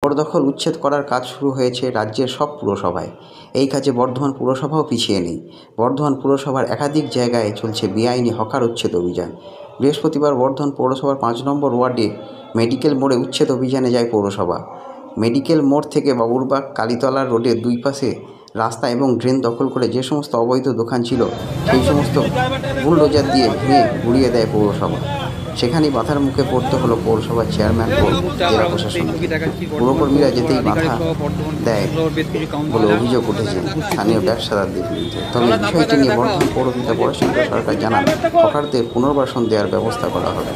জবরদখল উচ্ছেদ করার কাজ শুরু হয়েছে রাজ্যের সব পুরসভায়। এই কাজে বর্ধমান পুরসভাও পিছিয়ে নেই। বর্ধমান পুরসভার একাধিক জায়গায় চলছে বেআইনি হকার উচ্ছেদ অভিযান। বৃহস্পতিবার বর্ধমান পৌরসভার 5 নম্বর ওয়ার্ডে মেডিকেল মোড়ে উচ্ছেদ অভিযানে যায় পৌরসভা। মেডিকেল মোড় থেকে বাবুরবাগ কালীতলা রোডের দুই পাশে রাস্তা এবং ড্রেন দখল করে যে সমস্ত অবৈধ দোকান ছিল সেই সমস্ত বুলডোজার দিয়ে ভেঙে গুড়িয়ে দেয় পৌরসভা। সেখানেই বাধার মুখে পড়তে হলো পৌরসভার চেয়ারম্যান ও জেলা প্রশাসন। পুরকর্মীরা যেতেই বাধা দেয় বলে অভিযোগ উঠেছে স্থানীয় ব্যবসাদারদের বিরুদ্ধে। তবে বিষয়টি নিয়ে বর্ধমান পৌরপিতা পরেশচন্দ্র সরকার জানান, হকারদের পুনর্বাসন দেওয়ার ব্যবস্থা করা হবে।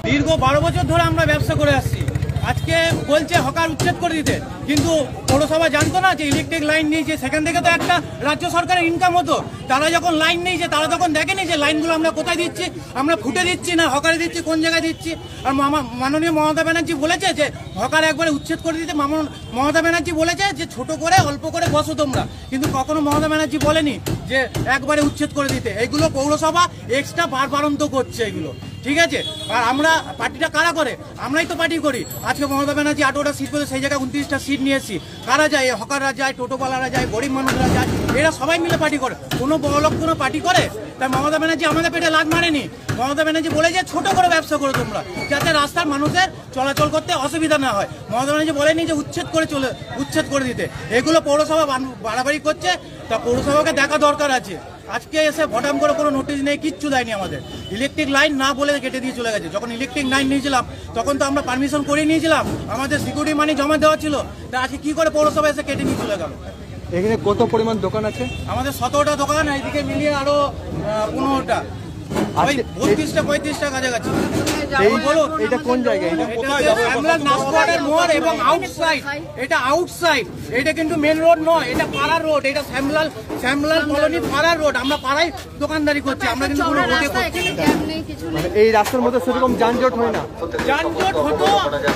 দীর্ঘ 12 বছর ধরে আমরা ব্যবসা করে আসছি। আজকে বলছে হকার উচ্ছেদ করে দিতে, কিন্তু পৌরসভা জানতো না যে ইলেকট্রিক লাইন নিয়েছে, সেখান থেকে তো একটা রাজ্য সরকারের ইনকাম হতো। তারা যখন লাইন নিয়েছে তারা তখন দেখেনি যে লাইনগুলো আমরা কোথায় দিচ্ছি, আমরা ফুটে দিচ্ছি না হকারে দিচ্ছি, কোন জায়গায় দিচ্ছি। আর মাননীয় মমতা ব্যানার্জি বলেছে যে হকার একবারে উচ্ছেদ করে দিতে। মমতা ব্যানার্জি বলেছে যে ছোট করে অল্প করে বসো তোমরা, কিন্তু কখনো মমতা ব্যানার্জি বলেনি যে একবারে উচ্ছেদ করে দিতে। এগুলো পৌরসভা এক্সট্রা বারবারন্ত করছে এগুলো, ঠিক আছে। আর আমরা পার্টিটা কারা করে? আমরাই তো পার্টি করি। আজকে মমতা ব্যানার্জি 18টা সিট পেলে সেই জায়গায় 29টা সিট নিয়েছি। কারা যায়? হকাররা যায়, টোটোওয়ালারা যায়, গরিব মানুষরা যায়, এরা সবাই মিলে পার্টি করে। কোনো বড় লোক কোনো পার্টি করে? তাই মমতা ব্যানার্জি আমাদের পেটে লাগ মারেনি। মমতা ব্যানার্জি বলে যে ছোট করে ব্যবসা করো তোমরা, যাতে রাস্তার মানুষের চলাচল করতে অসুবিধা না হয়। মমতা ব্যানার্জি বলেনি যে উচ্ছেদ করে দিতে। এগুলো পৌরসভা বাড়াবাড়ি করছে, তা পৌরসভাকে দেখা দরকার আছে। আজকে এসে ভটাম করে কোনো নোটিশ নেই, কিচ্ছু দেয়নি আমাদের। ইলেকট্রিক লাইন না বলে কেটে দিয়ে চলে গেছে। যখন ইলেকট্রিক লাইন নিয়েছিলাম তখন তো আমরা পারমিশন করে নিয়েছিলাম, আমাদের সিকিউরিটি মানি জমা দেওয়া ছিল। তা আজকে কি করে পৌরসভা এসে কেটে নিয়ে চলে গেল? এখানে কত পরিমাণ দোকান আছে? আমাদের 17টা দোকান, এইদিকে মিলিয়ে আরো 15টা, 32টা কাছাকাছি। এটা কোন জায়গায়? মোড় এবং আউটসাইড, এটা আউটসাইড, এটা কিন্তু মেন রোড নয়, এটা পাড়ার রোড। এটা শ্যামলাল কলোনি পাড়ার রোড। আমরা পাড়ায় দোকানদারি করছি, আমরা কিন্তু কোনো রোডে করছি না। এই রাস্তার মধ্যে সেরকম যানজট হয় না? যানজট হতো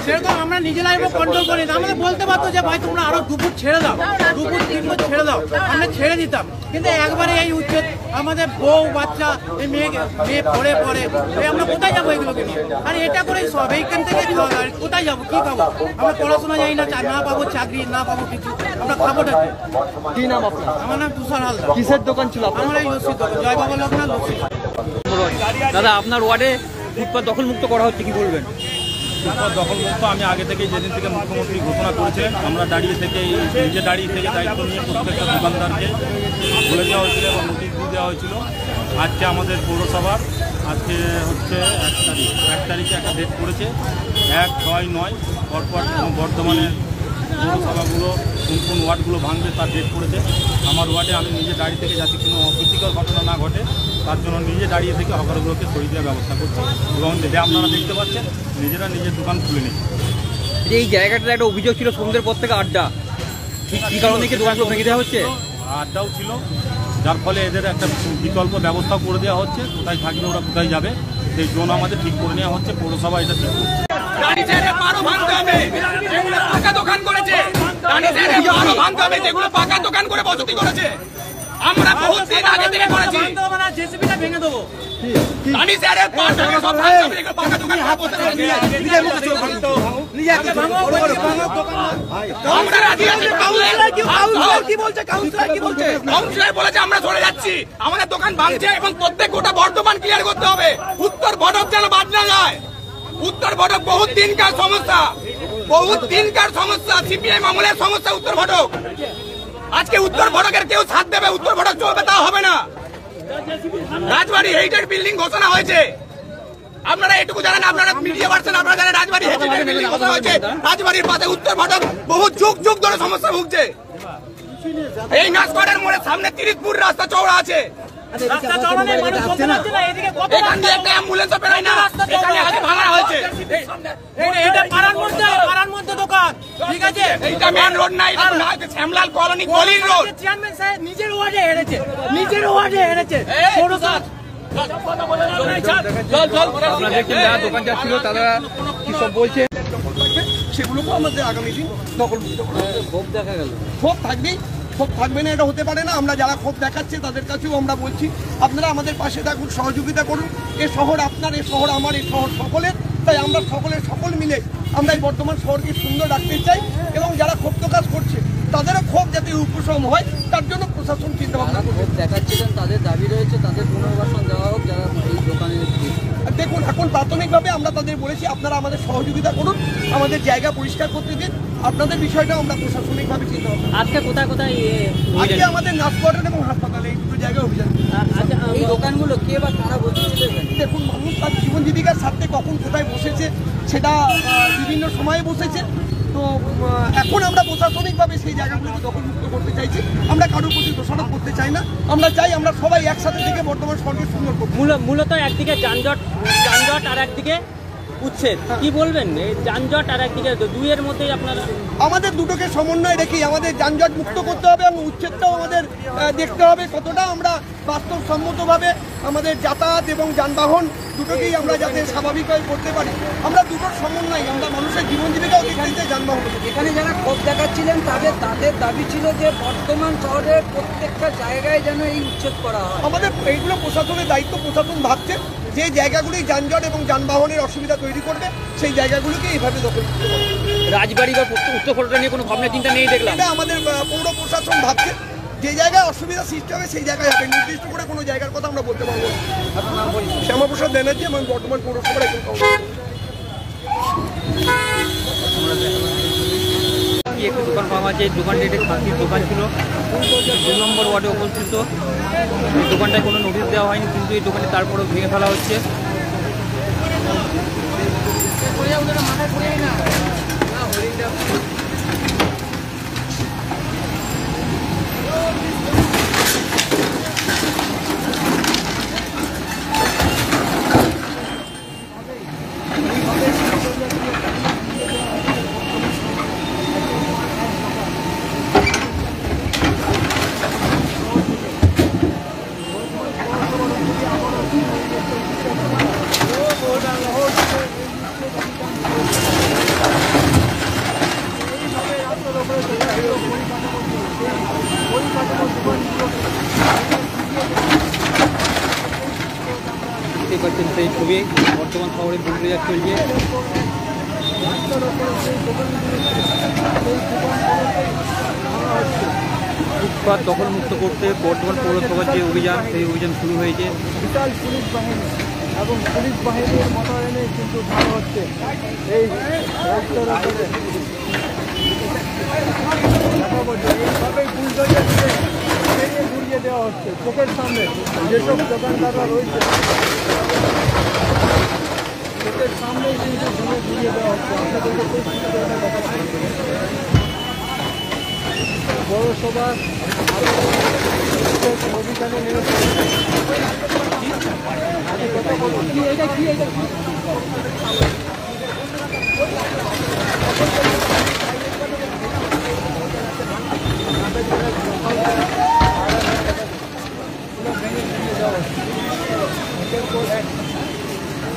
সেরকম আমরা নিজেরাই কন্ট্রোল করি না। আমাদের বলতে পারতো যে ভাই তোমরা আরো 2 ফুট ছেড়ে দাও, 2 ফুট 3 ফুট ছেড়ে দাও, আমরা ছেড়ে দিতাম। কিন্তু একবারে এই উচ্ছেদ, আমাদের বউ বাচ্চা, এই মেয়ে পড়ে আমরা কোথায় যাবো এগুলোকে নিয়ে? আর এটা করে সব এইখান থেকে কোথায় যাবো, কি খাবো? আমরা পড়াশোনা যাই না, না পাবো চাকরি, না পাবো কিছু, আমরা খাবোটা কি? নাম আপনার? আমার নাম তুষার হালদার। কিসের দোকান ছিল আমার? এই লস্যির দোকান, জয় বাবা লোকনাথ লস্যি। দাদা, আপনার ওয়ার্ডে ফুটপাত দখলমুক্ত করা হচ্ছে, কি বলবেন? ফুটপাত দখলমুক্ত আমি আগে থেকে, যেদিন থেকে মুখ্যমন্ত্রী ঘোষণা করেছিলেন, আমরা নিজে দাঁড়িয়ে থেকে দায়িত্ব নিয়ে প্রত্যেকটা দোকানদারকে বলে দেওয়া হয়েছিল এবং নোটিশ দিয়ে দেওয়া হয়েছিল। আজকে আমাদের পৌরসভার আজকে হচ্ছে 1 তারিখে একটা ডেট করেছে, 1/6/9 পরপর বর্ধমানের পৌরসভাগুলো কোন ওয়ার্ডগুলো ভাঙবে তার ডেট করেছে। আমার ওয়ার্ডে আমি নিজে দাঁড়িয়ে থেকে যাতে কোনো অপ্রীতিকর ঘটনা না ঘটে তার জন্য নিজে দাঁড়িয়ে থেকে হকারগুলোকে সরিয়ে দেওয়ার ব্যবস্থা করছি। এবং যেটা আপনারা দেখতে পাচ্ছেন, নিজেরা নিজের দোকান খুলে নিচ্ছে। এই জায়গাটার একটা অভিযোগ ছিল সন্ধ্যের পর থেকে আড্ডা, কী কারণে কি দোকানগুলো ভেঙে দেওয়া হচ্ছে? আড্ডাও ছিল, যার ফলে এদের একটা বিকল্প ব্যবস্থাও করে দেওয়া হচ্ছে। কোথায় থাকবে ওরা কোথায় যাবে সেই জোন আমাদের ঠিক করে নেওয়া হচ্ছে, পৌরসভা এটা ঠিক করছে। আমরা বহুত দিন আগে থেকে করেছি, জেসিবিটা ভেঙে দেবো। আমরা চলে যাচ্ছি, আমাদের দোকান ভাঙছে এবং প্রত্যেক গোটা বর্ধমান ক্লিয়ার করতে হবে। উত্তর ভটক যেন বাদ না যায়। উত্তর ভটক বহুত দিনকার সমস্যা, সিপিআইএম আমলের সমস্যা উত্তর ভটক। আজকে উত্তর ভটকের কেউ সাথ দেবে, উত্তর ভটক চলবে তা হবে না। রাজবাড়ি হেরিটেজ বিল্ডিং ঘোষণা হয়েছে, আপনারা এটুকু জানেন, আপনারা মিডিয়া পারছেন, আপনারা জানেন রাজবাড়ি হেরিটেজ বিল্ডিং ঘোষণা হয়েছে। রাজবাড়ির পাশে উত্তর ভটক বহু যুগ ধরে সমস্যা ভুগছে। এই নাচপাড়ার মোড়ের সামনে 30 ফুট রাস্তা চওড়া আছে, এখান দিয়ে একটা অ্যাম্বুলেন্সও বেরোয় না, এখানে আগে ভাঙা হয়েছে। পাড়ার মধ্যে দোকান, ঠিক আছে, এইটা মেন রোড না, এটা শ্যামলাল কলোনি গলির রোড। চেয়ারম্যান সাহেব নিজের ওয়ার্ডে হেরেছে। দোকান যা ছিল তারা কি সব বলছে, সেগুলোকে আমাদের আগামী দিন দখল মুক্ত করা। ভোগ দেখা গেল, ভোগ থাকবেই, ক্ষোভ থাকবে না, এটা হতে পারে না। আমরা যারা ক্ষোভ দেখাচ্ছে তাদের কাছেও আমরা বলছি, আপনারা আমাদের পাশে থাকুন, সহযোগিতা করুন। এ শহর আপনার, এ শহর আমার, এ শহর সকলের। তাই আমরা সকল মিলে আমরা এই বর্ধমান শহরকে সুন্দর রাখতে চাই এবং যারা ক্ষোভ প্রকাশ করছে তাদেরও ক্ষোভ যাতে উপশম হয় তার জন্য প্রশাসন চিন্তা ভাবনা করবে। দেখাচ্ছিলেন তাদের দাবি রয়েছে তাদের পুনর্বাসন দেওয়া হোক যারা এই দোকানে। দেখুন, এখন প্রাথমিকভাবে আমরা তাদের বলেছি আপনারা আমাদের সহযোগিতা করুন, আমাদের জায়গা পরিষ্কার করতে দিন। আপনাদের বিষয়টাও আমরা প্রশাসনিকভাবে চিন্তা ভাবনা। আজকে কোথায় কোথায় আজকে আমাদের নার্সকোয়ার্টার এবং হাসপাতালে এই দুটো জায়গায় অভিযান। এই দোকানগুলো কে বা কারা বসেছিল? দেখুন, মানুষ তার জীবন জীবিকার স্বার্থে কখন কোথায় বসেছে সেটা বিভিন্ন সময়ে বসেছে। তো এখন আমরা প্রশাসনিকভাবে সেই জায়গাগুলোকে দখলমুক্ত করতে চাইছি। আমরা কারোর প্রতি দোষারোপ করতে চাই না। আমরা চাই আমরা সবাই একসাথে থেকে বর্তমান শহরকে সুন্দর করব। মূলত একদিকে যানজট আর একদিকে উচ্ছেদ, কি বলবেন? এই যানজট আর একদিকে দুইয়ের মধ্যেই আপনারা আমাদের দুটোকে সমন্বয় রেখেই আমাদের যানজট মুক্ত করতে হবে এবং উচ্ছেদটাও আমাদের দেখতে হবে কতটা আমরা বাস্তবসম্মতভাবে আমাদের যাতায়াত এবং যানবাহন দুটোকেই আমরা যাতে স্বাভাবিকভাবে করতে পারি। আমরা দুটোর সমন্বয়, আমরা মানুষের জীবন জীবিকাও দেখতে চাই, যানবাহন। এখানে যারা ক্ষোভ দেখাচ্ছিলেন তাদের দাবি ছিল যে বর্তমান শহরের প্রত্যেকটা জায়গায় যেন এই উচ্ছেদ করা হয়। আমাদের এইগুলো প্রশাসনের দায়িত্ব। প্রশাসন ভাবছে যে জায়গাগুলি যানজট এবং যানবাহনের অসুবিধা তৈরি করবে সেই জায়গাগুলোকে এইভাবে দখল করতে হবে। রাজবাড়ি বা উত্তর কলকাতা নিয়ে কোনো ভাবনা চিন্তা নেই দেখলাম। এটা আমাদের পৌর প্রশাসন ভাবছে যে জায়গায় অসুবিধা সৃষ্টি হবে সেই জায়গায় হবে। নির্দিষ্ট করে কোনো জায়গার কথা আমরা বলতে পারবো না। শ্যামাপ্রসাদ ব্যানার্জি, আমি বর্তমান পৌরসভার একজন কাউন্সিলর। একটি দোকান পাওয়া যায়, দোকানটি একটি খাসির দোকান ছিল, 2 নম্বর ওয়ার্ডে অবস্থিত। এই দোকানটায় কোনো নোটিশ দেওয়া হয়নি, কিন্তু এই দোকানটি তারপরেও ভেঙে ফেলা হচ্ছে। দেখতে পাচ্ছেন সেই ছবি বর্তমান শহরে দুর্যোগ চলছে। ফুটপাত দখলমুক্ত করতে বর্তমান পৌরসভার যে অভিযান, সেই অভিযান শুরু হয়েছে। বিশাল পুলিশ বাহিনী এবং পুলিশ বাহিনীর মোতায়েনে কিন্তু ভালো হচ্ছে এই রাস্তার উপরে। এইভাবেই বুলডোজার দিয়ে ভেঙে ঘুরিয়ে দেওয়া হচ্ছে চোখের সামনে। যেসব দোকানদাররা রয়েছে চোখের সামনেই কিন্তু ভেঙে ঘুরিয়ে দেওয়া হচ্ছে। আপনাদেরকে পরিস্থিতি পৌরসভার অভিযানে নেমেছে।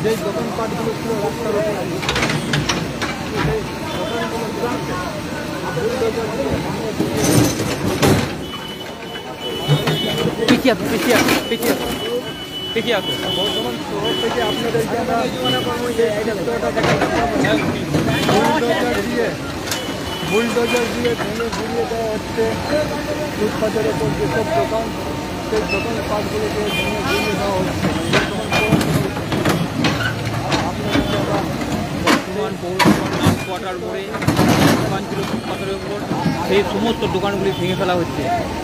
যে দোকানপাটগুলো ছিল রাস্তার উপরে সেই বর্তমান শহর থেকে আপনাদের বুলডোজার দিয়ে ভেঙে ঘুরিয়ে দেওয়া হচ্ছে ফুটপাতের ওপর যেসব দোকান, সেই দোকানপাটগুলোকে ভেঙে ঘুরিয়ে দেওয়া হচ্ছে। বর্তমান পৌরসভার নাম কোয়ার্টার মোড়ে দোকান ছিল ফুটপাতের উপর, সেই সমস্ত দোকানগুলি ভেঙে ফেলা হচ্ছে।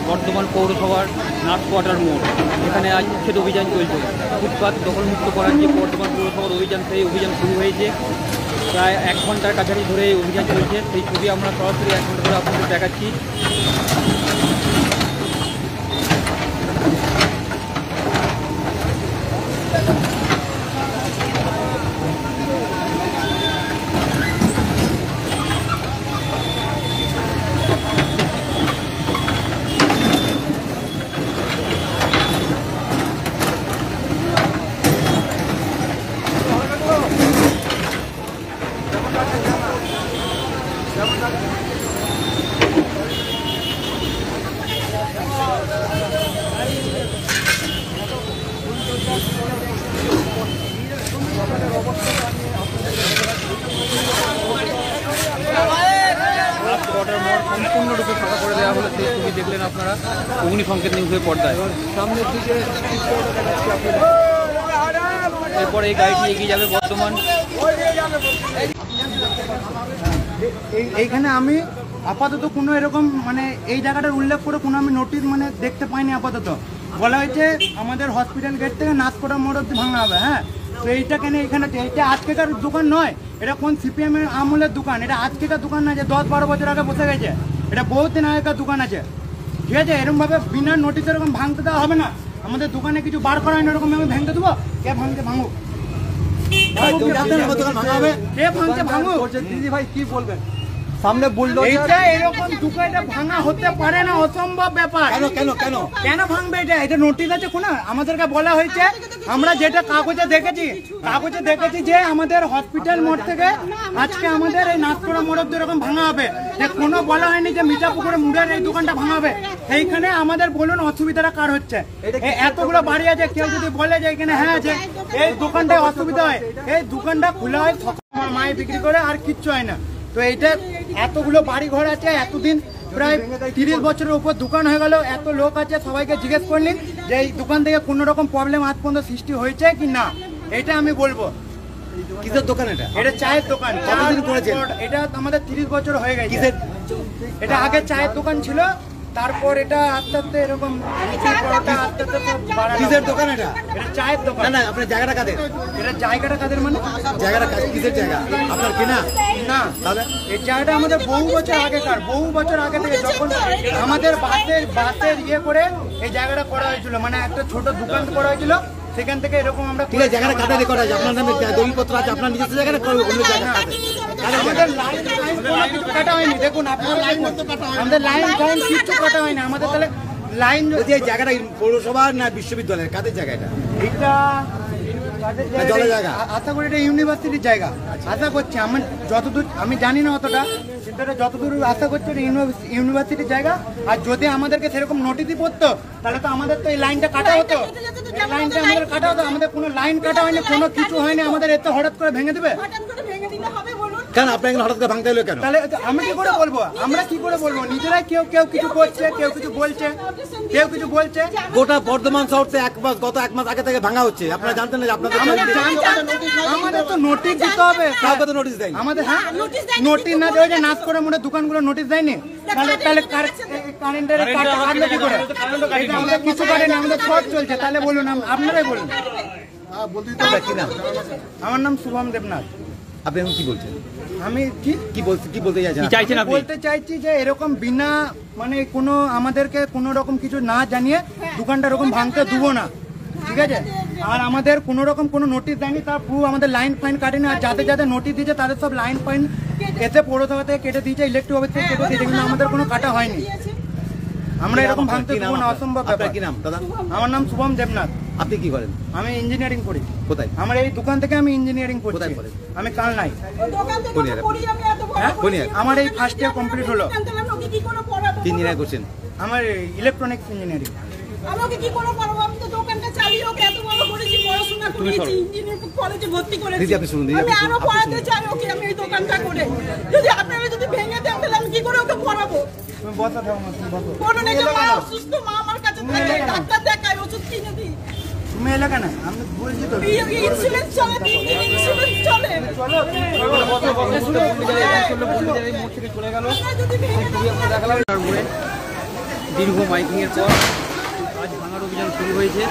বর্তমান পৌরসভার নার্স কোয়ার্টার মোড়, এখানে আজ উচ্ছেদ অভিযান চলছে। ফুটপাত দখলমুক্ত করার যে বর্তমান পৌরসভার অভিযান, সেই অভিযান শুরু হয়েছে। প্রায় 1 ঘন্টার কাছাকাছি ধরে এই অভিযান চলছে। সেই ছবি আমরা সরাসরি 1 ঘন্টা ধরে আপনাদের দেখাচ্ছি। দেওয়া হলো, সেই ছবি দেখলেন আপনারা অগ্নি সংকেত নিউজের পর্দায়। সামনের দিকে স্পিড বোর্ডও দেখাচ্ছি আপনাদের। এরপরে এই গাড়িটি এগিয়ে যাবে বর্ধমান। এইখানে আমি আপাতত কোনো এরকম মানে এই জায়গাটার উল্লেখ করে কোনো আমি নোটিশ মানে দেখতে পাইনি। আপাতত বলা হয়েছে আমাদের হসপিটাল গেট থেকে নাথকোটা মোড় অব্দি ভাঙা হবে। হ্যাঁ, তো এইটা কেন এখানে, এটা আজকেকার দোকান নয়, এটা কোন সিপিএম এর আমলের দোকান, এটা আজকেকার দোকান না যে 10-12 বছর আগে বসে গেছে, এটা বহুত দিন আগেকার দোকান আছে। ঠিক আছে, এরকমভাবে বিনা নোটিশ এরকম ভাঙতে দেওয়া হবে না। আমাদের দোকানে কিছু বার করা হয় না, এরকম আমি ভেঙে দেবো। কে ভাঙতে ভাঙুক, কে ভাঙতে ভাঙুক। দিদি ভাই কি বলবেন? সামনে বুলডোজার, এইটা এরকম দোকানটা ভাঙা হতে পারে না, অসম্ভব ব্যাপার। কেন ভাঙবে? এটা নোটিশ আছে কোনো? আমাদেরকে বলা হয়েছে, আমরা যেটা কাগজে দেখেছি যে আমাদের হসপিটাল মোড় থেকে আজকে আমাদের এই নাথকোড়া মোড় অব্দি এরকম ভাঙা হবে। কোনো বলা হয়নি যে মিঠাপুকুরে মুড়ের এই দোকানটা ভাঙা হবে। এইখানে আমাদের বলুন অসুবিধাটা কার হচ্ছে? এতগুলো বাড়ি আছে, কেউ যদি বলে যে এখানে হ্যাঁ যে এই দোকানটায় অসুবিধা হয়, এই দোকানটা খোলা হয় আমার মায়ে বিক্রি করে, আর কিচ্ছু হয় না। তো এইটা এতগুলো বাড়ি ঘর আছে, এতদিন প্রায় 30 বছরের উপর দোকান হয়ে গেল, এত লোক আছে, সবাইকে জিজ্ঞেস করলেন যে এই দোকান থেকে কোনো রকম প্রবলেম আজ পর্যন্ত সৃষ্টি হয়েছে কি না। এটা আমি বলবো। কিসের দোকান এটা? এটা চায়ের দোকান। কতদিন করেছেন? এটা আমাদের 30 বছর হয়ে গেছে। এটা আগে চায়ের দোকান ছিল, তারপর এটা আস্তে আস্তে এরকম কিসের দোকান এটা? এটা চায়ের দোকান। না আপনার জায়গাটা কাদের? এটা জায়গাটা কাদের মানে? জায়গাটা কিসের জায়গা? আপনার কিনা? না, তাহলে এই জায়গাটা আমাদের বহু বছর আগেকার, বহু বছর আগে থেকে যখন আমাদের বাসের ইয়ে করে এই জায়গাটা করা হয়েছিল, মানে একটা ছোট দোকান করা হয়েছিল, সেখান থেকে এরকম আমরা। ঠিক আছে, জায়গাটা কাদের করা আছে? আপনার নামে দলিলপত্র আছে? আপনার নিজস্ব জায়গাটা অন্য জায়গা আমাদের লাইন কিছু কাটা হয়নি। দেখুন আপনার আমাদের লাইন কিছু কাটা হয়নি আমাদের। তাহলে লাইন যদি এই জায়গাটা পৌরসভার না বিশ্ববিদ্যালয়ের কাদের জায়গা এটা? এটা জলের জায়গা? আশা করি এটা ইউনিভার্সিটির জায়গা আশা করছি। আমার যতদূর আমি জানি না অতটা, কিন্তু এটা যতদূর আশা করছি এটা ইউনিভার্সিটির জায়গা। আর যদি আমাদেরকে সেরকম নোটিশই পড়তো, তাহলে তো আমাদের তো এই লাইনটা কাটা হতো। এই লাইনটা আমাদের কাটা হতো। আমাদের কোনো লাইন কাটা হয়নি, কোনো কিছু হয়নি। আমাদের এত হঠাৎ করে ভেঙে দেবে কেন? আপনার এখানে হঠাৎ করে ভাঙতে হলো কেন? তাহলে আমি কি করে বলবো? আমরা কি করে বলবো? নিজেরাই কেউ কিছু করছে, কেউ কিছু বলছে। গোটা বর্ধমান শহর গত এক মাস আগে থেকে ভাঙা হচ্ছে, আপনারা জানতেন না? আপনাদের আমাদের তো নোটিশ দিতে হবে। কাউকে তো নোটিশ দেয়নি আমাদের। হ্যাঁ, নোটিশ না দেওয়া যে নাথকোড়া মোড়ের দোকানগুলো নোটিশ দেয়নি। তাহলে কারেন্টের কাটলো কি করে? আমাদের কিছু কাটেনি, আমাদের সব চলছে। তাহলে বলুন, আপনারাই বলুন। কি নাম? আমার নাম শুভম দেবনাথ। আপনি এখন কি বলছেন? আমি কি বলতে চাইছেন? বলতে চাইছি যে এরকম বিনা মানে কোনো আমাদেরকে কোনো রকম কিছু না জানিয়ে দোকানটা এরকম ভাঙতে দেবো না। ঠিক আছে, আর আমাদের কোনো রকম কোনো নোটিশ দেয়নি, তার পুরো আমাদের লাইন ফাইন কাটেনি। আর যাদের নোটিশ দিয়েছে তাদের সব লাইন ফাইন এতে পৌরসভা থেকে কেটে দিয়েছে, ইলেকট্রিক অফিস থেকে কেটে দিয়েছে, কিন্তু আমাদের কোনো কাটা হয়নি। আমরা এরকম ভাঙতে দেবো না, অসম্ভব ব্যাপার। কি নাম দাদা? আমার নাম শুভম দেবনাথ। আপনি কি করেন? আমি ইঞ্জিনিয়ারিং করি। কোথায়? আমার এই দোকান থেকে আমি ইঞ্জিনিয়ারিং করছি। কোথায় করেন? আমি কালনাই। আমার এই ফার্স্ট ইয়ার কমপ্লিট হলো। কি ইঞ্জিনিয়ার করছেন? আমার ইলেকট্রনিক্স ইঞ্জিনিয়ারিং। আমাকে কি করে পারবো? আমি তো দোকানটা চালিয়ে ওকে এত বড় করেছি, পড়াশোনা করেছি, ইঞ্জিনিয়ারিং কলেজে ভর্তি করেছি। দিদি আপনি শুনুন, আমি আরো পড়াতে চাই ওকে, আমি এই দোকানটা করে। যদি আপনারা যদি ভেঙে দেন তাহলে আমি কি করে ওকে পড়াবো? তুমি বসা থাকো না, তুমি বসো। বলুন, এই যে মা অসুস্থ, মা আমার কাছে থাকে, ডাক্তার দেখায়, ওষুধ কিনে দিই। তুমি এলাকা না, আমি বলছি তো। ইনসুরেন্স চলে, ইনসুরেন্স চলে। দীর্ঘ মাইকিং এর পর আজ ভাঙার অভিযান শুরু হয়েছে।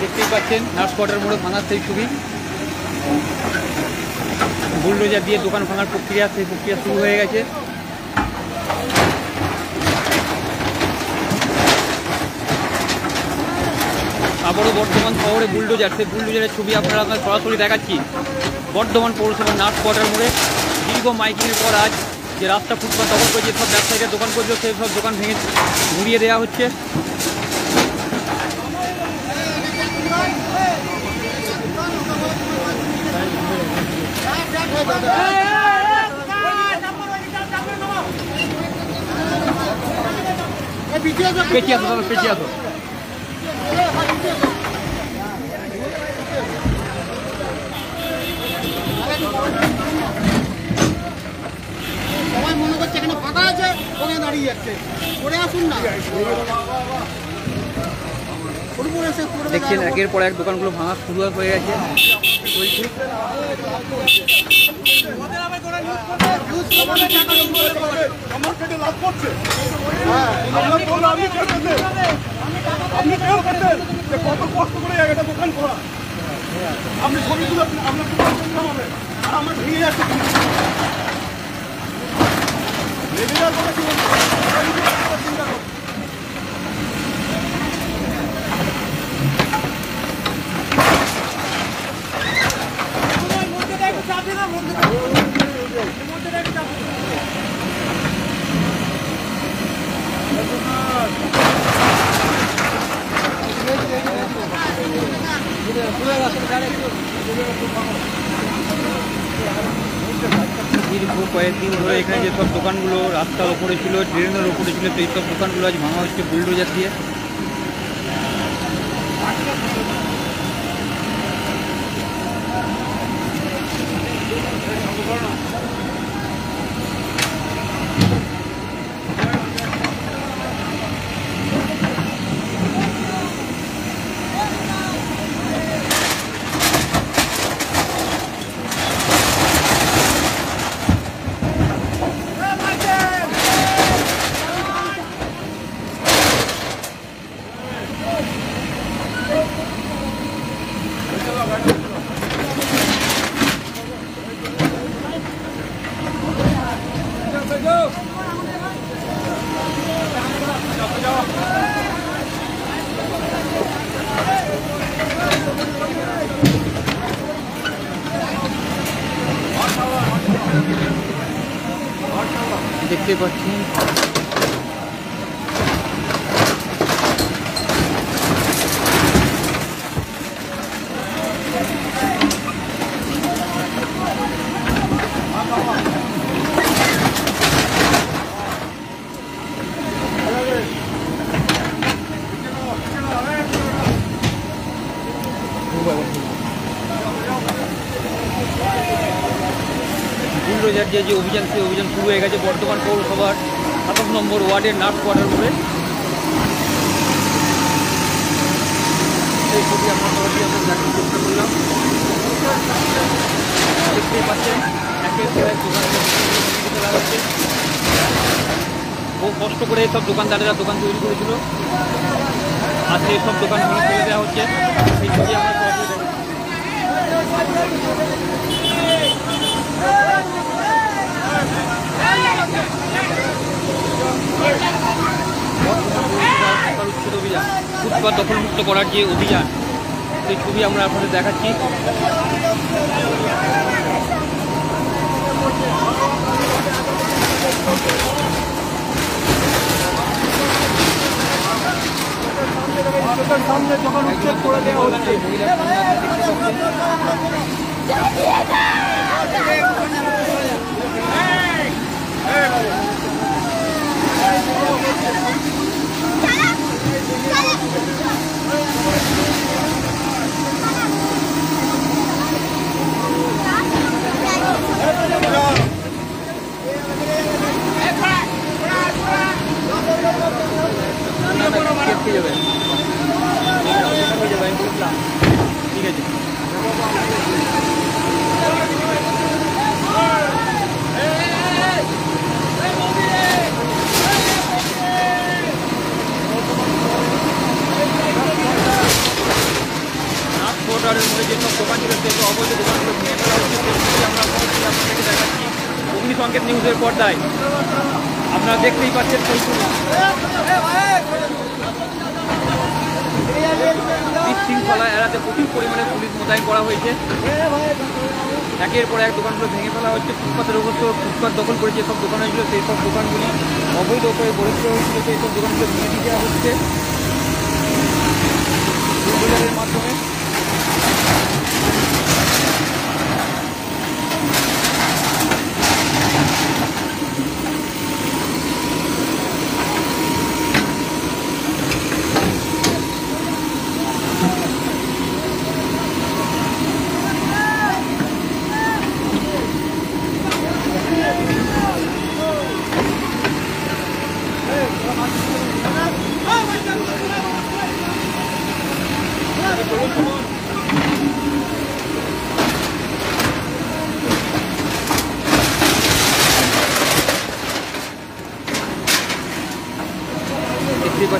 দেখতেই পাচ্ছেন নার্স কোয়ার্টার মোড়ে ভাঙার সেই ছবি। বুলডোজার দিয়ে দোকান ভাঙার সেই প্রক্রিয়া শুরু হয়ে গেছে। আবারও বর্ধমান শহরে বুলডোজার, সেই বুলডোজারের ছবি আপনারা সরাসরি দেখাচ্ছি। বর্ধমান পৌরসভার নার্স কোয়ার্টার মোড়ে দীর্ঘ মাইকিংয়ের পর আজ যে রাস্তা ফুটপাত দখল করে যেসব ব্যবসায়ীরা দোকান করছিল সেই সব দোকান ভেঙে ঘুরিয়ে দেওয়া হচ্ছে। পেঁচিয়ে আসো, পেঁচিয়ে আসো। সবাই মনে করছে এখানে ফাঁকা আছে, ওখানে দাঁড়িয়ে যাচ্ছে। করে আসুন না। দেখছেন একের পর এক দোকানগুলো ভাঙা শুরু হয়ে গেছে, চলছে। কত কষ্ট করে একটা দোকান করা, আপনি ছবিগুলো আপনার দোকান করতে হবে, আর আমার ভেঙে যাচ্ছে। দীর্ঘ কয়েকদিন ধরে এখানে যেসব দোকানগুলো রাস্তার ওপরে ছিল, ড্রেনের ওপরে ছিল, সেই সব দোকানগুলো আজ ভাঙা হচ্ছে বুলডোজার দিয়ে। দেখতে পাচ্ছি বুলডোজার যে অভিযান, সেই অভিযান শুরু হয়ে গেছে বর্ধমান পৌরসভার 27 নম্বর ওয়ার্ডের নার্স কোয়ার্টার মোড়ে। সেই ছবি আমরা সবাই আমরা দেখার চেষ্টা করলাম। দেখতেই পাচ্ছেন একের পর এক দোকানগুলো ফেলা হচ্ছে। বহু কষ্ট করে সব দোকানদারেরা দোকান তৈরি করেছিল, আর সেই সব দোকানগুলো ফেলে দেওয়া হচ্ছে। সেই ছবি আমরা সবাই উচ্ছেদ অভিযান, ফুটপাত দখলমুক্ত করার যে অভিযান, সেই ছবি আমরা আপনাদের দেখাচ্ছি। সামনে দোকান উচ্ছেদ করে দেওয়া হচ্ছে। ঠিক আছে, কোয়ার্টারের মধ্যে যেসব দোকান ছিল সেসব অবৈধ দোকানগুলো ভেঙে ফেলা হচ্ছে, সেগুলি আমরা আপনাদেরকে দেখাচ্ছি অগ্নিসংকেত নিউজের পর্দায়। আপনারা দেখতেই পাচ্ছেন সেইগুলো বিশৃঙ্খলা এড়াতে প্রচুর পরিমাণে পুলিশ মোতায়েন করা হয়েছে। একের পর এক দোকানগুলো ভেঙে ফেলা হচ্ছে। ফুটপাতের অবশ্য ফুটপাত দখল করে যেসব দোকান হয়েছিল সেই সব দোকানগুলি অবৈধ করে গড়ে হয়েছিল, সেই সব দোকানগুলো ভেঙে দিয়ে দেওয়া হচ্ছে বুলডোজারের মাধ্যমে।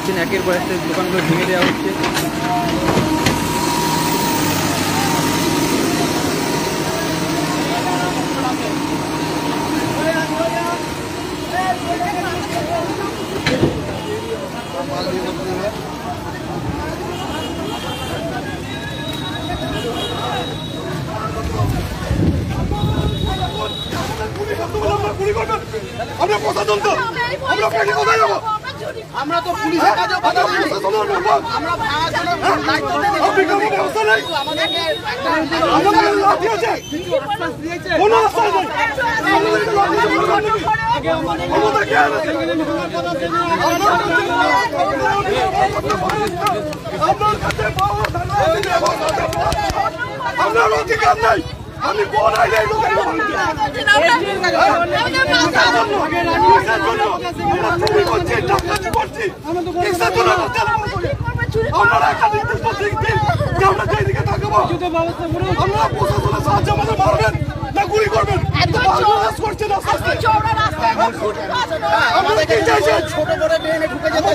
পাচ্ছেন একের পর একটা দোকানগুলো ভেঙে দেওয়া হচ্ছে। আমরা প্রশাসন তো আমরা কোথায় যাবো? আমরা তো পুলিশের কাছে কথা বলি। আমরা আপনি কোনো ব্যবস্থা নেই। আমাদের লাঠি আছে, কোনো আশ্বাস নেই। আমাদের কে আছে? আপনার কাছে আপনার অধিকার নাই। আমি কোন আইলে লোকের আপনারা একটা নির্দিষ্ট দিক দিন যে আমরা যেই দিকে তাকাবো। আমরা প্রশাসনের সাহায্য আমাদের মারবেন না গুলি করবেন? করছেন আমাদের কি চাইছেন? ছোট বড় ট্রেনে ঢুকে যেতে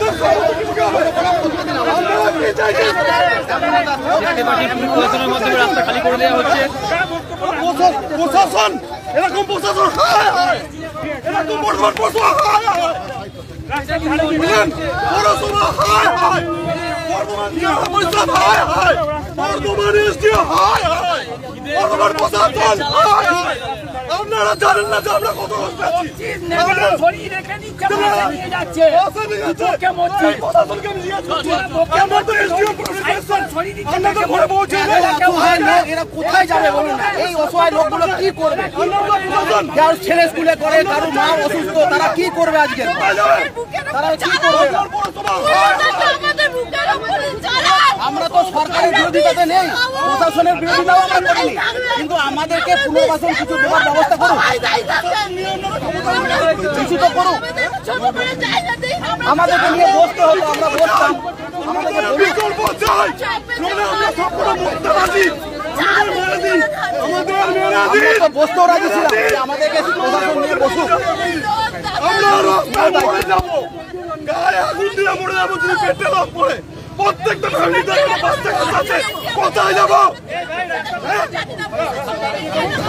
রাস্তা খালি করে দেওয়া হচ্ছে। প্রশাসন এরকম প্রশাসন এরকম বর্তমান পৌরসভা বর্তমান জেলা পরিষদ বর্তমান এসডিও বর্তমান প্রশাসন আপনারা জানেন না যে আমরা কত কষ্ট আছি। কোথায় যাবে বলুন? এই অসহায় লোকগুলো কি করবে? যার ছেলে স্কুলে করে, কারো মা অসুস্থ, তারা কি করবে আজকে? তারা কি করবে? আমরা তো সরকারের বিরোধিতাতে নেই, প্রশাসনের বিরোধিতাও আমরা করিনি, কিন্তু আমাদেরকে পুনর্বাসন কিছু দেওয়ার ব্যবস্থা করুন, কিছু তো করুন। আমাদেরকে নিয়ে বসতে হতো, আমরা বসতাম। আমাদেরকে বসতেও রাজি ছিলাম, আমাদেরকে প্রশাসন নিয়ে বসুক। গায়ে আগুন দিয়ে মরে যাবো যদি পেটে লাভ পড়ে। প্রত্যেকটা ফ্যামিলিতে বাচ্চা কাচ্চা আছে, কোথায় যাবো?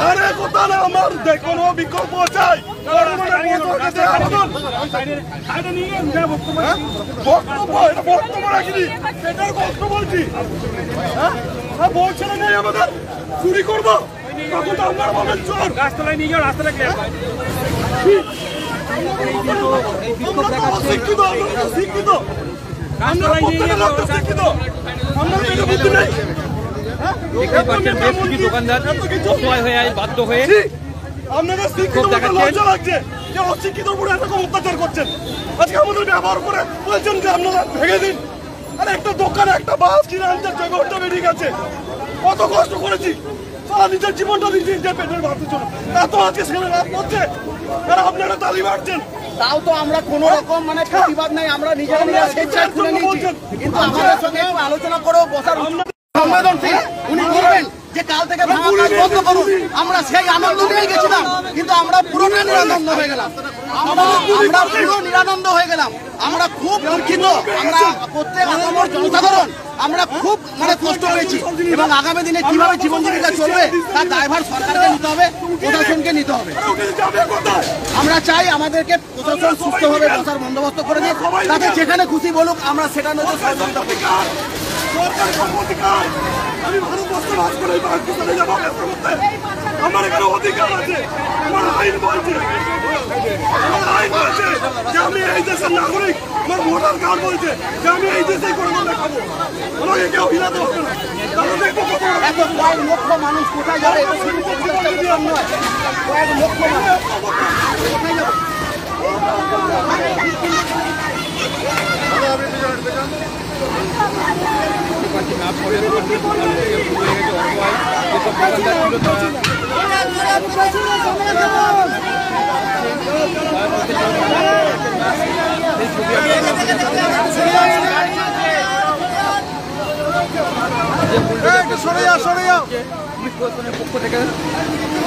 আরে কোথায় না, আমার কোনো বিকল্প চাই। বক্তব্য এটা বক্তব্য রাখিনি, এটার কষ্ট বলছি। হ্যাঁ বলছে না নেই আমাদের চুরি করবো, তখন তো আপনারা বলবেন চোর। রাস্তায় নিয়ে যাও, রাস্তাটা শিক্ষিত, শিক্ষিত দোকানদার অসহায় হয়ে বাধ্য হয়ে আপনারা লজ্জা লাগছে যে অশিক্ষিত উপরে এরকম অত্যাচার করছেন। আজকে আমাদের ব্যবহার করে বলছেন যে আপনারা ভেঙে দিন। আরে একটা দোকানে একটা বাস কিনে আনতে জগৎটা বেরিয়ে গেছে, কত কষ্ট করেছি, সারা নিজের জীবনটা নিজের পেটের ভাতের জন্য, এত আজকে সেখানে রাত করছে, আর আপনারা তালি মারছেন। তাও তো আমরা কোনো রকম মানে প্রতিবাদ নাই, আমরা নিজেরা নিজেরা স্বেচ্ছায় খুলে নিয়েছি, কিন্তু আমাদের সঙ্গে একটু আলোচনা করেও বসার সংবেদনশীল উনি বলবেন যে কাল থেকে ভাঙা কাজ বন্ধ করুন। আমরা সেই আনন্দ নিয়ে গেছিলাম, কিন্তু আমরা পুরোটা নিরানন্দ হয়ে গেলাম, আমরা পুরো নিরানন্দ হয়ে গেলাম। আমরা খুব দুঃখিত, আমরা প্রত্যেক আগামী জনসাধারণ আমরা খুব মানে কষ্ট পেয়েছি, এবং আগামী দিনে কিভাবে জীবন জীবিকা চলবে তার দায়ভার সরকারকে নিতে হবে, প্রশাসনকে নিতে হবে। আমরা চাই আমাদেরকে প্রশাসন সুস্থভাবে বসার বন্দোবস্ত করে দিয়ে, তাতে যেখানে খুশি বলুক আমরা সেটা নজর সহযোগিতা করি। আমি ভারতবর্ষে বাস করে পাকিস্তানে যাবো, আমার এখানে অধিকার আছে, আমার আইন বলছে, আইন বলছে যে আমি এই দেশের নাগরিক, আমার ভোটার কার্ড বলছে যে আমি এই দেশেই করে দেখাবো, আমাকে কেউ হিলাতে হবে না। এত কয়েক লক্ষ মানুষ কোথায় যাবে? কয়েক লক্ষ মানুষ কোথায় যাবে? পুলিশ প্রশাসনের পক্ষ থেকে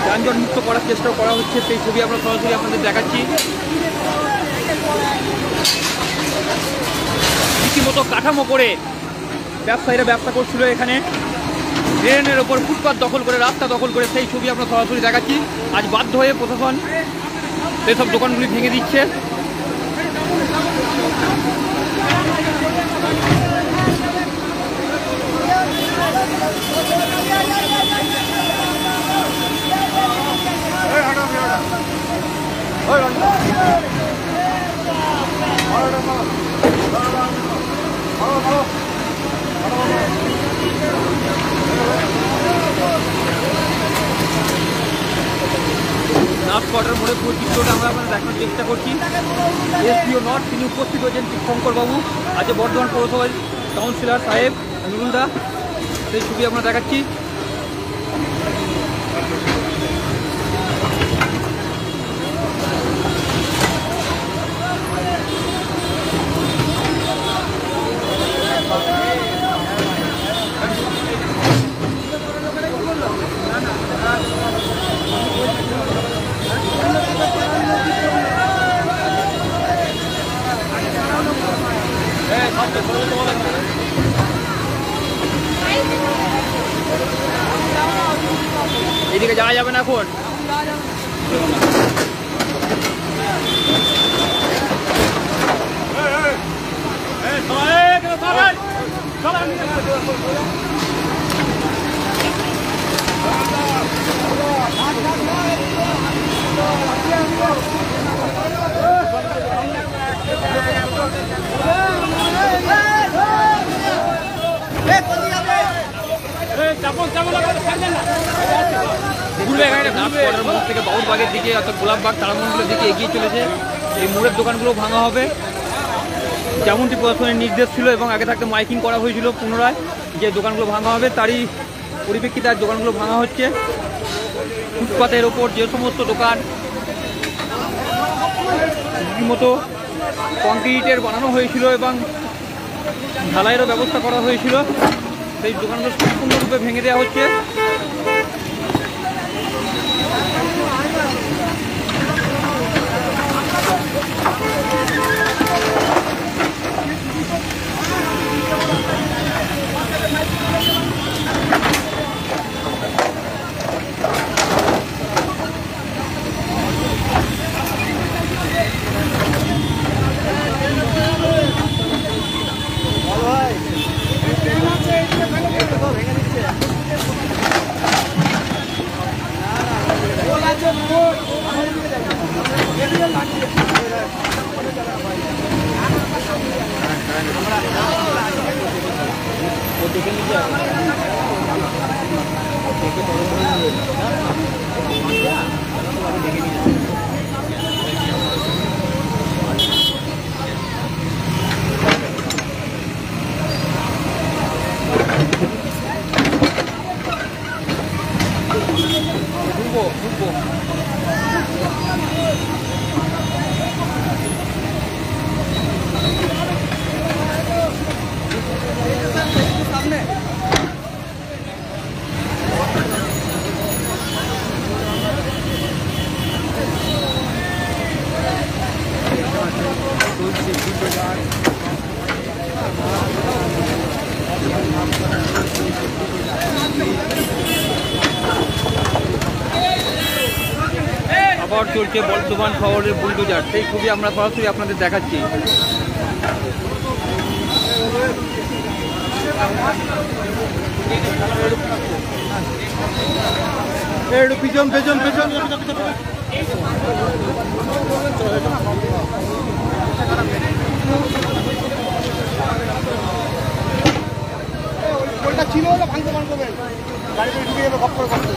যানজট মুক্ত করার চেষ্টা করা হচ্ছে, সেই ছবি আমরা সরাসরি আপনাদের দেখাচ্ছি। রীতিমতো কাঠামো করে ব্যবসায়ীরা ব্যবসা করছিল এখানে, ড্রেনের ওপর ফুটপাত দখল করে, রাস্তা দখল করে, সেই ছবি আমরা সরাসরি দেখাচ্ছি। আজ বাধ্য হয়ে প্রশাসন সেসব দোকানগুলি ভেঙে দিচ্ছে। নার্স কোয়ার্টার মোড়ে পুরো চিত্রটা আমরা দেখানোর চেষ্টা করছি। এসপিও নর্থ তিনি উপস্থিত হয়েছেন শঙ্করবাবু, আজ বর্ধমান পৌরসভার কাউন্সিলর সাহেব নুরুলদা, সেই ছবি আমরা দেখাচ্ছি। এদিকে যাওয়া যাবে না এখন। মোড় থেকে বাউরবাগের দিকে অর্থাৎ গোলাপবাগ তারামণ্ডলের দিকে এগিয়ে চলেছে। এই মোড়ের দোকানগুলো ভাঙা হবে যেমনটি প্রশাসনের নির্দেশ ছিল এবং আগে থাকতে মাইকিং করা হয়েছিল পুনরায় যে দোকানগুলো ভাঙা হবে, তারই পরিপ্রেক্ষিতে আজ দোকানগুলো ভাঙা হচ্ছে। ফুটপাতের ওপর যে সমস্ত দোকান রীতিমতো কংক্রিটের বানানো হয়েছিল এবং ঢালাইয়েরও ব্যবস্থা করা হয়েছিল, সেই দোকানগুলো সম্পূর্ণরূপে ভেঙে দেওয়া হচ্ছে। আবার চলছে বর্ধমান শহরের বুলডোজার, সেই ছবি আমরা সরাসরি আপনাদের দেখাচ্ছি। পিছন পেছন পেছন ছিল ওটা ভাঙতে পারবেন, গাড়ি করে ঢুকে যাবে, ঘপ করে করতে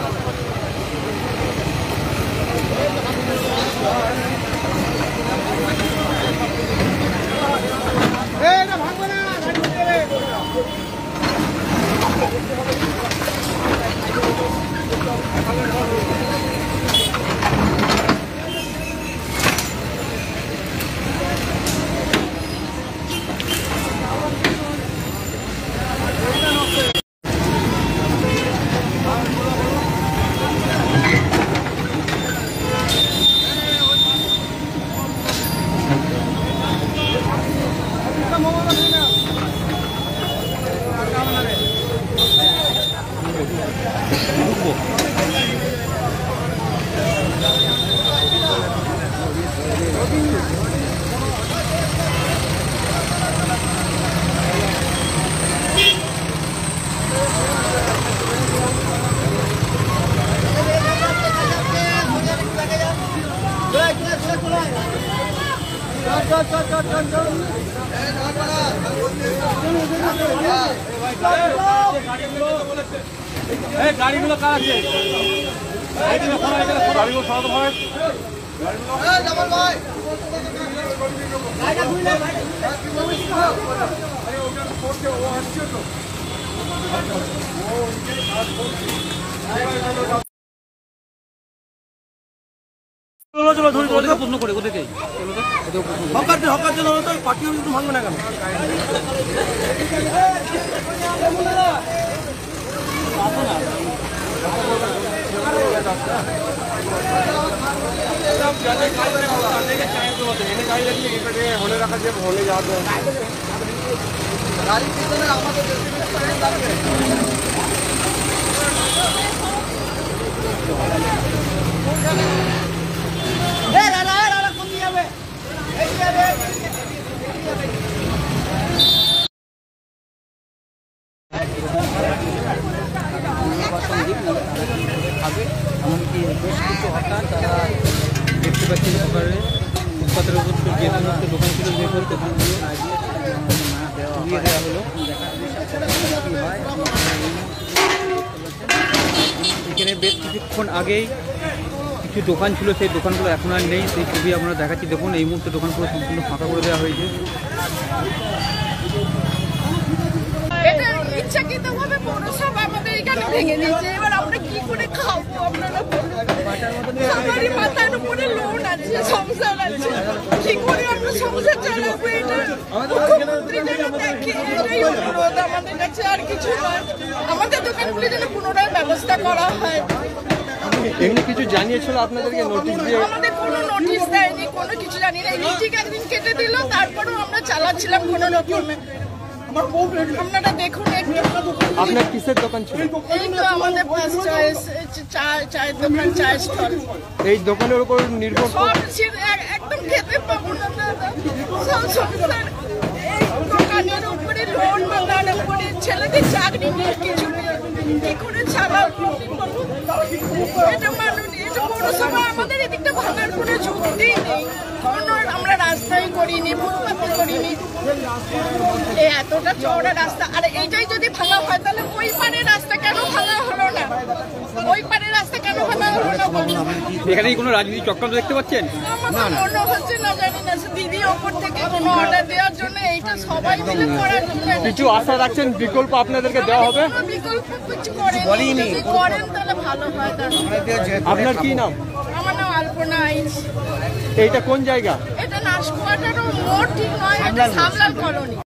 ভাঙবে না, গাড়ি ঢুকে গাড়িগুলো কার আছে? গাড়িগুলো সরাতে হয়। প্রশ্ন করে ওদেরকে হকার জন্য পার্টি কিন্তু ভাঙবে না কেন? হলে রাখা যে হলে যাবে গাড়ির পিছনে আমাদের এমনকি বেশ কিছু হকার তারা দেখতে পাচ্ছেন হকারে ফুটপাতের উপর যে সমস্ত দোকান ছিল যে সমস্ত দোকানগুলো দিয়ে দেওয়া হলো। এখানে বেশ কিছুক্ষণ আগেই কিছু দোকান ছিল, সেই দোকানগুলো এখন আর নেই। সেই ছবি আমরা দেখাচ্ছি, দেখুন এই মুহূর্তে দোকানগুলো সম্পূর্ণ ফাঁকা করে দেওয়া হয়েছে। এটা ইচ্ছাকৃতভাবে পৌরসভা আমাদের এখানে ভেঙে দিয়েছে। এবার আমরা কি করে খাবো? আপনারা সবারই মাথার উপরে লোন আছে, সংসার আছে, কি করে আমরা সংসার চালাবো? এটা মুখ্যমন্ত্রী যেন দেখে, এটাই অনুরোধ আমাদের কাছে, আর কিছু নয়। আমাদের দোকানগুলি যেন পুনরায় ব্যবস্থা করা হয়। এমনি কিছু জানিয়েছিল আপনাদেরকে নোটিশ দিয়ে? আমাদের কোনো নোটিশ দেয়নি, কোনো কিছু জানি না। ইলেকট্রিক একদিন কেটে দিল, তারপরেও আমরা চালাচ্ছিলাম কোনো রকমে। আপনারা দেখুন একটু। আপনার কিসের দোকান ছিল? এই তো আমাদের ফার্স্ট চয়েস চায়ের দোকান, চায়ের স্টল। এই দোকানের উপর নির্ভর সব একদম খেতে পাবো না দাদা। সব সংসার এই দোকানের উপরে, লোন বাগান উপরে, ছেলেদের চাকরি নেই, কিছু নেই। কি করে চালাবো বলুন? এটা মানুষ, এটা পৌরসভা আমাদের এদিকটা ভাঙার কোনো যুক্তিই নেই। কোনো আমরা রাস্তাই করিনি, ফুটপাথ করিনি। এতটা চওড়া রাস্তা, আর এইটাই যদি ভাঙা হয় তাহলে ওই পারের রাস্তা কেন ভাঙা হলো না? ওই পারের রাস্তা কেন ভাঙা হলো না বলুন? এখানে কি কোনো রাজনীতি চক্রান্ত দেখতে পাচ্ছেন? আমার মনে হচ্ছে না, জানি না। দিদি ওপর থেকে কোনো অর্ডার দেওয়ার জন্য এইটা সবাই মিলে করার জন্য। কিছু আশা রাখছেন বিকল্প আপনাদেরকে দেওয়া হবে? কোনো বিকল্প কিছু করেনি। যদি করেন তাহলে ভালো হয়। আপনার কি নাম? আমার নাম আলপনা আইচ। এইটা কোন জায়গা? এটা নাশকুয়াটারও মোড় ঠিক নয়, এটা সামলাল কলোনি।